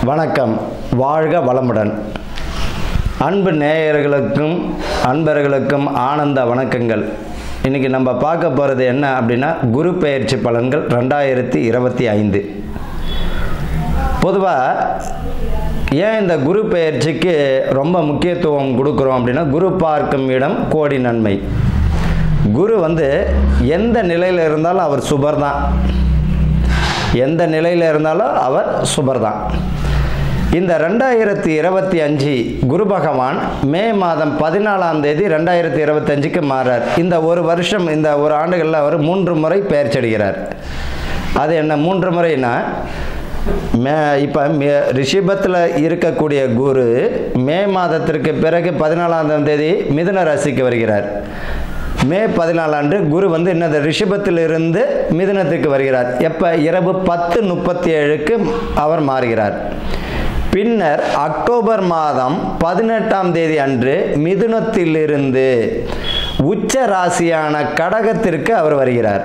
வணக்கம். வாழ்க வளமுடன். அன்பு நேயர்களுக்கும் அன்பர்களுக்கும் ஆனந்த வணக்கங்கள். இன்றைக்கி நம்ம பார்க்க போகிறது என்ன அப்படின்னா, குரு பெயர்ச்சி பலன்கள் 2025. பொதுவாக ஏன் இந்த குரு பெயர்ச்சிக்கு ரொம்ப முக்கியத்துவம் கொடுக்குறோம் அப்படின்னா, குரு பார்க்கும் இடம் கோடி நன்மை. குரு எந்த நிலையில் இருந்தாலும் அவர் சுபர் தான். எந்த நிலையில் இருந்தாலும் அவர் சுபர் தான். இந்த 2025 குரு பகவான் மே மாதம் 14ஆம் தேதி 2025க்கு மாறார். இந்த ஒரு வருஷம், இந்த ஒரு ஆண்டுகளில் அவர் 3 முறை பெயர்ச்சடைகிறார். அது என்ன 3 முறைனா, இப்போ ரிஷபத்தில் இருக்கக்கூடிய குரு மே மாதத்திற்கு பிறகு 14ஆம் தேதி மிதுன ராசிக்கு வருகிறார். மே 14 அன்று குரு என்னது ரிஷபத்திலிருந்து மிதுனத்துக்கு வருகிறார். எப்போ? இரவு 10:37க்கு அவர் மாறுகிறார். பின்னர் அக்டோபர் மாதம் 18ஆம் தேதி அன்று மிதுனத்திலிருந்து உச்ச ராசியான கடகத்திற்கு அவர் வருகிறார்.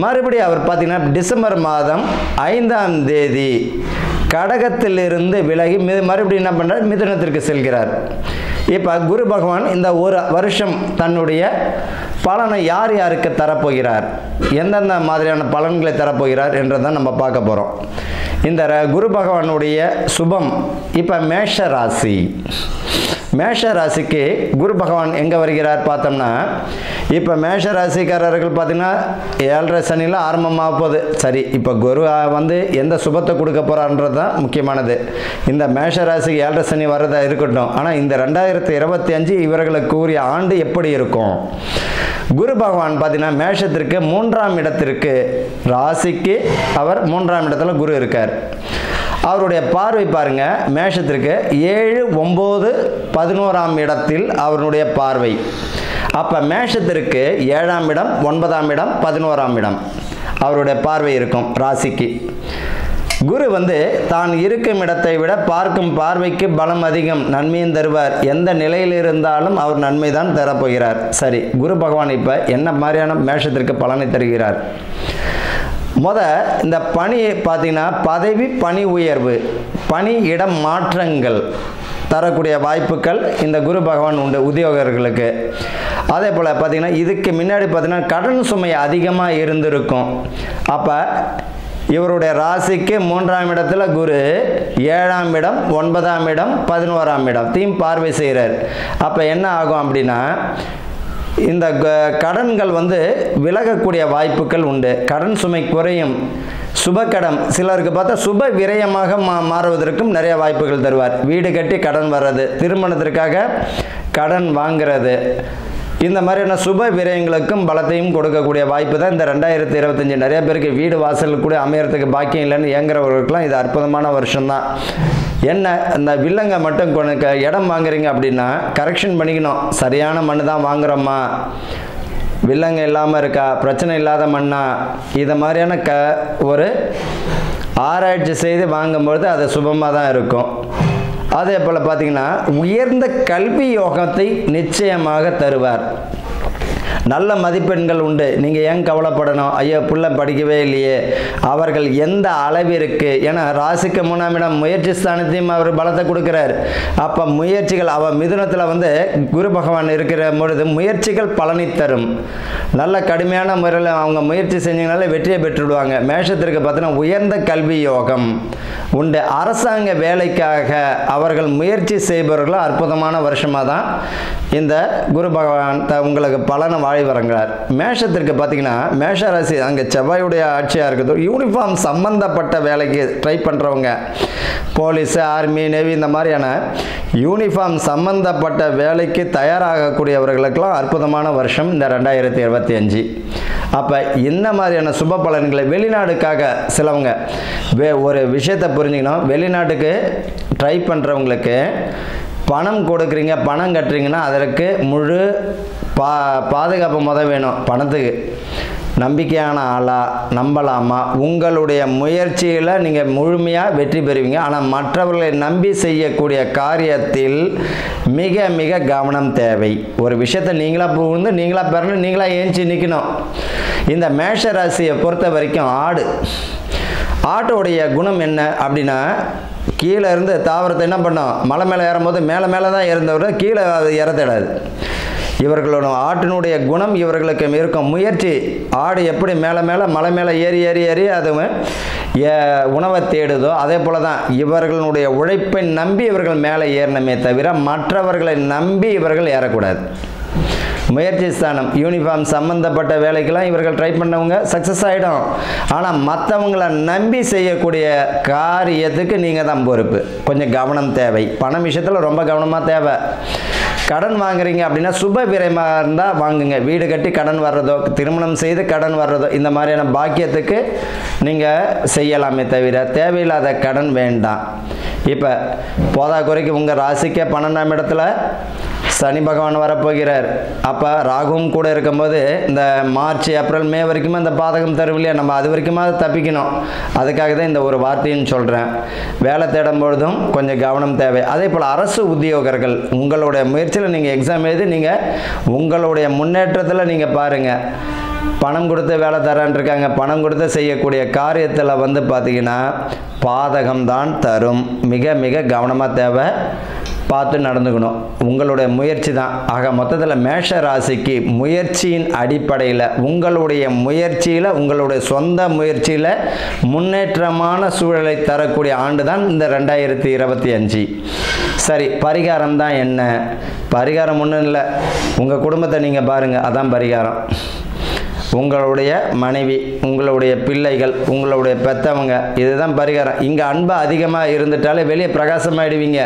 மறுபடியும் அவர் பார்த்தீங்கன்னா டிசம்பர் மாதம் 5ஆம் தேதி கடகத்திலிருந்து விலகி மறுபடியும் என்ன பண்ணுறார்? மிதுனத்திற்கு செல்கிறார். இப்போ குரு பகவான் இந்த ஒரு வருஷம் தன்னுடைய பலனை யார் யாருக்கு தரப்போகிறார், எந்தெந்த மாதிரியான பலன்களை தரப்போகிறார் என்றதான் நம்ம பார்க்க போகிறோம். இந்த குரு பகவானுடைய சுபம் இப்போ மேஷ ராசி. மேஷ ராசிக்கு குரு பகவான் எங்கே வருகிறார் பார்த்தோம்னா, இப்போ மேஷ ராசிக்காரர்கள் பார்த்தீங்கன்னா 7.5 சனியில் ஆரம்பமாக போகுது. சரி, இப்போ குரு எந்த சுபத்தை கொடுக்க போகிறான்றது தான் முக்கியமானது. இந்த மேஷ ராசிக்கு 7.5 சனி வர்றதா இருக்கட்டும். ஆனால் இந்த 2025 இவர்களுக்கு கூறிய ஆண்டு எப்படி இருக்கும்? குரு பகவான் பார்த்தீங்கன்னா மேஷத்திற்கு 3ஆம் இடத்திற்கு, ராசிக்கு அவர் 3ஆம் இடத்துல குரு இருக்கார். அவருடைய பார்வை பாருங்க, மேஷத்திற்கு 7, 9, 11ஆம் இடத்தில் அவருடைய பார்வை. அப்போ மேஷத்திற்கு 7ஆம் இடம், 9ஆம் இடம், 11ஆம் இடம் அவருடைய பார்வை இருக்கும் ராசிக்கு. குரு தான் இருக்கும் இடத்தை விட பார்க்கும் பார்வைக்கு பலம் அதிகம், நன்மையும் தருவார். எந்த நிலையில் இருந்தாலும் அவர் நன்மை தான் தரப்போகிறார். சரி, குரு பகவான் இப்போ என்ன மாதிரியான மேஷத்திற்கு பலனை தருகிறார்? இந்த பணியை பார்த்தீங்கன்னா, பதவி பணி உயர்வு, பணி இடம் மாற்றங்கள் தரக்கூடிய வாய்ப்புகள் இந்த குரு பகவான் உண்டு உத்தியோகர்களுக்கு. அதே போல் பார்த்தீங்கன்னா, இதுக்கு முன்னாடி பார்த்தீங்கன்னா கடன் சுமை அதிகமாக இருந்திருக்கும். அப்போ இவருடைய ராசிக்கு 3ஆம் இடத்துல குரு 7ஆம் இடம், 9ஆம் இடம், 11ஆம் இடத்தையும் பார்வை செய்கிறார். அப்போ என்ன ஆகும் அப்படின்னா, இந்த கடன்கள் விலகக்கூடிய வாய்ப்புகள் உண்டு. கடன் சுமை குறையும். சுபக்கடன் சிலருக்கு பார்த்தா சுப விரயமாக மாறுவதற்கும் நிறைய வாய்ப்புகள் தருவார். வீடு கட்டி கடன் வர்றது, திருமணத்திற்காக கடன் வாங்கிறது, இந்த மாதிரியான சுப விரயங்களுக்கும் பலத்தையும் கொடுக்கக்கூடிய வாய்ப்பு தான் இந்த 2025. நிறைய பேருக்கு வீடு வாசல் கூட அமையறதுக்கு பாக்கியம் இல்லைன்னு ஏங்குறவர்களுக்கெல்லாம் இது அற்புதமான வருஷம்தான். என்ன, இந்த வில்லங்க மட்டும் இடம் வாங்குறீங்க அப்படின்னா கரெக்ஷன் பண்ணிக்கணும். சரியான மண் தான் வாங்குறோமா, வில்லங்க இல்லாமல் இருக்கா, பிரச்சனை இல்லாத மண்ணா, இதை மாதிரியான ஒரு ஆராய்ச்சி செய்து வாங்கும்பொழுது அது சுபமாக தான் இருக்கும். அதே போல் பார்த்தீங்கன்னா, உயர்ந்த கல்வி யோகத்தை நிச்சயமாக தருவார். நல்ல மதிப்பெண்கள் உண்டு. நீங்கள் ஏன் கவலைப்படணும்? ஐயோ புள்ள படிக்கவே இல்லையே, அவர்கள் எந்த அளவிற்கு, ஏன்னா ராசிக்கு 3ஆம் இடம் முயற்சி ஸ்தானத்தையும் அவர் பலத்தை கொடுக்கிறார். அப்போ முயற்சிகள், அவள் மிதுனத்தில் குரு பகவான் இருக்கிற பொழுது முயற்சிகள் பலனை தரும். நல்ல கடுமையான முறையில் அவங்க முயற்சி செஞ்சீங்கனாலே வெற்றியை பெற்றுவிடுவாங்க. மேஷத்திற்கு பார்த்தீங்கன்னா உயர்ந்த கல்வி யோகம் உண்டு. அரசாங்க வேலைக்காக அவர்கள் முயற்சி செய்பவர்களும் அற்புதமான வருஷமாக தான் இந்த குரு பகவான் உங்களுக்கு பலனை வாழி வரங்கிறார். மேஷத்திற்கு பார்த்தீங்கன்னா, மேஷ ராசி அங்கே செவ்வாயுடைய ஆட்சியாக இருக்குது. யூனிஃபார்ம் சம்பந்தப்பட்ட வேலைக்கு ட்ரை பண்ணுறவங்க, போலீஸு, ஆர்மி, நேவி, இந்த மாதிரியான யூனிஃபார்ம் சம்பந்தப்பட்ட வேலைக்கு தயாராகக்கூடியவர்களுக்கெல்லாம் அற்புதமான வருஷம் இந்த 2025. அப்போ இந்த மாதிரியான சுப பலன்களை வெளிநாடுக்காக சிலவங்க ஒரு விஷயத்தை புரிஞ்சுக்கணும். வெளிநாட்டுக்கு ட்ரை பண்ணுறவங்களுக்கு பணம் கொடுக்குறீங்க, பணம் கட்டுறீங்கன்னா அதற்கு முழு பாதுகாப்பு வேணும். பணத்துக்கு நம்பிக்கையான ஆளா, நம்பலாமா? உங்களுடைய முயற்சியில் நீங்கள் முழுமையாக வெற்றி பெறுவீங்க. ஆனால் மற்றவர்களை நம்பி செய்யக்கூடிய காரியத்தில் மிக மிக கவனம் தேவை. ஒரு விஷயத்தை நீங்களாக புகுந்து நீங்களாக பெறணும், நீங்களாக ஏஞ்சி நிற்கணும். இந்த மேஷ ராசியை பொறுத்த வரைக்கும் ஆட்டோடைய குணம் என்ன அப்படின்னா, கீழே இருந்து தாவரத்தை என்ன பண்ணோம், மலை மேலே ஏறும்போது மேலே மேலே தான் ஏறந்தவரை கீழே இறத்திடாது. இவர்களோட ஆட்டினுடைய குணம் இவர்களுக்கு இருக்கும் முயற்சி. ஆடு எப்படி மேலே மேலே மலை மேலே ஏறி ஏறி ஏறி அது உணவை தேடுதோ, அதே போல தான் இவர்களுடைய உழைப்பை நம்பி இவர்கள் மேலே ஏறணுமே தவிர மற்றவர்களை நம்பி இவர்கள் ஏறக்கூடாது. முயற்சி ஸ்தானம், யூனிஃபார்ம் சம்மந்தப்பட்ட வேலைக்கெல்லாம் இவர்கள் ட்ரை பண்ணவங்க சக்ஸஸ் ஆகிடும். ஆனால் மற்றவங்களை நம்பி செய்யக்கூடிய காரியத்துக்கு நீங்கள் தான் பொறுப்பு. கொஞ்சம் கவனம் தேவை. பணம் விஷயத்தில் ரொம்ப கவனமாக தேவை. கடன் வாங்குறீங்க அப்படின்னா சுப விரயமாக இருந்தால் வாங்குங்க. வீடு கட்டி கடன் வர்றதோ, திருமணம் செய்து கடன் வர்றதோ, இந்த மாதிரியான பாக்கியத்துக்கு நீங்கள் செய்யலாமே தவிர தேவையில்லாத கடன் வேண்டாம். இப்போ போதாக்குறைக்கு உங்கள் ராசிக்கே 12ஆம் இடத்துல சனி பகவான் வரப்போகிறார். அப்போ ராகுவும் கூட இருக்கும்போது இந்த மார்ச் ஏப்ரல் மே வரைக்குமே அந்த பாதகம் தரும் இல்லையா, நம்ம அது வரைக்குமா தப்பிக்கணும். அதுக்காக தான் இந்த ஒரு வார்த்தைன்னு சொல்கிறேன். வேலை தேடும் பொழுதும் கொஞ்சம் கவனம் தேவை. அதே போல் அரசு உத்தியோகர்கள் உங்களுடைய முயற்சியில் நீங்கள் எக்ஸாம் எழுதி நீங்கள் உங்களுடைய முன்னேற்றத்தில் நீங்கள் பாருங்கள். பணம் கொடுத்து வேலை தரான் இருக்காங்க. பணம் கொடுத்து செய்யக்கூடிய காரியத்தில் வந்து பார்த்தீங்கன்னா பாதகம்தான் தரும். மிக மிக கவனமாக தேவை. பார்த்து நடந்துக்கணும். உங்களுடைய முயற்சி தான். ஆக மொத்தத்தில் மேஷ ராசிக்கு முயற்சியின் அடிப்படையில் உங்களுடைய முயற்சியில் உங்களுடைய சொந்த முயற்சியில் முன்னேற்றமான சூழலை தரக்கூடிய ஆண்டு தான் இந்த 2025. சரி, பரிகாரம் தான் என்ன? பரிகாரம் ஒன்றும் இல்லை. உங்கள் குடும்பத்தை நீங்கள் பாருங்கள், அதான் பரிகாரம். உங்களுடைய மனைவி, உங்களுடைய பிள்ளைகள், உங்களுடைய பெற்றவங்க, இதுதான் பரிகாரம். இங்கே அன்பு அதிகமாக இருந்துட்டாலே வெளியே பிரகாசமாகிடுவீங்க.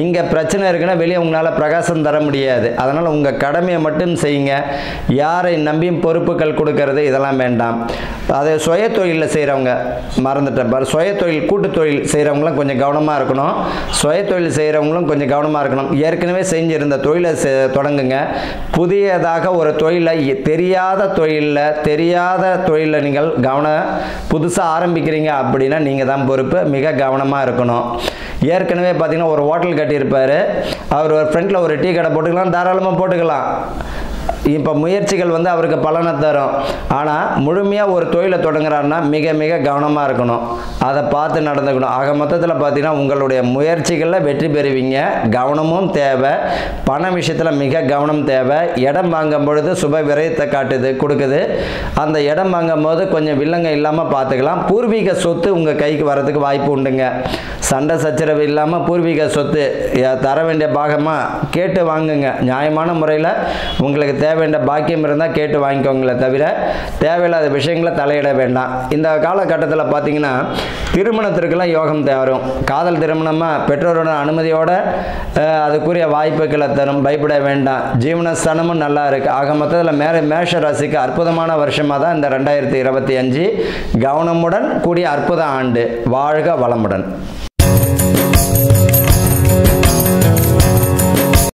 இங்கே பிரச்சனை இருக்குன்னா வெளியே உங்களால் பிரகாசம் தர முடியாது. அதனால் உங்கள் கடமையை மட்டும் செய்யுங்க. யாரை நம்பியும் பொறுப்புகள் கொடுக்கறது இதெல்லாம் வேண்டாம். அதை சுய தொழிலில் செய்கிறவங்க மறந்துட்டேன் பாரு, சுய தொழில் கூட்டு தொழில் செய்கிறவங்களும் கொஞ்சம் கவனமாக இருக்கணும். சுய தொழில் செய்கிறவங்களும் கொஞ்சம் கவனமாக இருக்கணும். ஏற்கனவே செஞ்சிருந்த தொழிலை தொடங்குங்க. புதியதாக ஒரு தொழிலை தெரியாத தொழிலில் நீங்கள் புதுசாக ஆரம்பிக்கிறீங்க அப்படின்னா நீங்கள் தான் பொறுப்பு. மிக கவனமாக இருக்கணும். ஏற்கனவே பார்த்தீங்கன்னா ஒரு ஹோட்டல் கட்டியிருப்பார். அவர் ஒரு ஃப்ரண்டில் ஒரு டீ கடை போட்டுக்கலாம், தாராளமாக போட்டுக்கலாம். இப்போ முயற்சிகள் வந்து அவருக்கு பலனை தரும். ஆனால் முழுமையாக ஒரு தொழிலை தொடங்குறாருன்னா மிக மிக கவனமாக இருக்கணும். அதை பார்த்து நடந்துக்கணும். ஆக மொத்தத்தில் பார்த்தீங்கன்னா உங்களுடைய முயற்சிகளில் வெற்றி பெறுவீங்க. கவனமும் தேவை. பண விஷயத்தில் மிக கவனம் தேவை. இடம் வாங்கும் பொழுது சுப விரயத்தை கொடுக்குது. அந்த இடம் வாங்கும் போது கொஞ்சம் வில்லங்க இல்லாமல் பார்த்துக்கலாம். பூர்வீக சொத்து உங்கள் கைக்கு வரதுக்கு வாய்ப்பு உண்டுங்க. சண்டை சச்சரவு இல்லாமல் பூர்வீக சொத்து தர வேண்டிய பாகமாக கேட்டு வாங்குங்க. நியாயமான முறையில் உங்களுக்கு தேவையான பாக்கியம் இருந்தால் கேட்டு வாங்கிக்கோங்களே தவிர தேவையில்லாத விஷயங்களை தலையிட வேண்டாம். இந்த காலகட்டத்தில் பார்த்தீங்கன்னா திருமணத்திற்கெல்லாம் யோகம் தரும். காதல் திருமணமாக பெற்றோரோட அனுமதியோடு அதுக்குரிய வாய்ப்புகளை தரும். பயப்பட வேண்டாம். ஜீவனஸ்தானமும் நல்லா இருக்குது. ஆக மொத்தத்தில் மேஷ ராசிக்கு அற்புதமான வருஷமாக தான் இந்த 2025. கவனமுடன் கூடிய அற்புத ஆண்டு. வாழ்க வளமுடன்.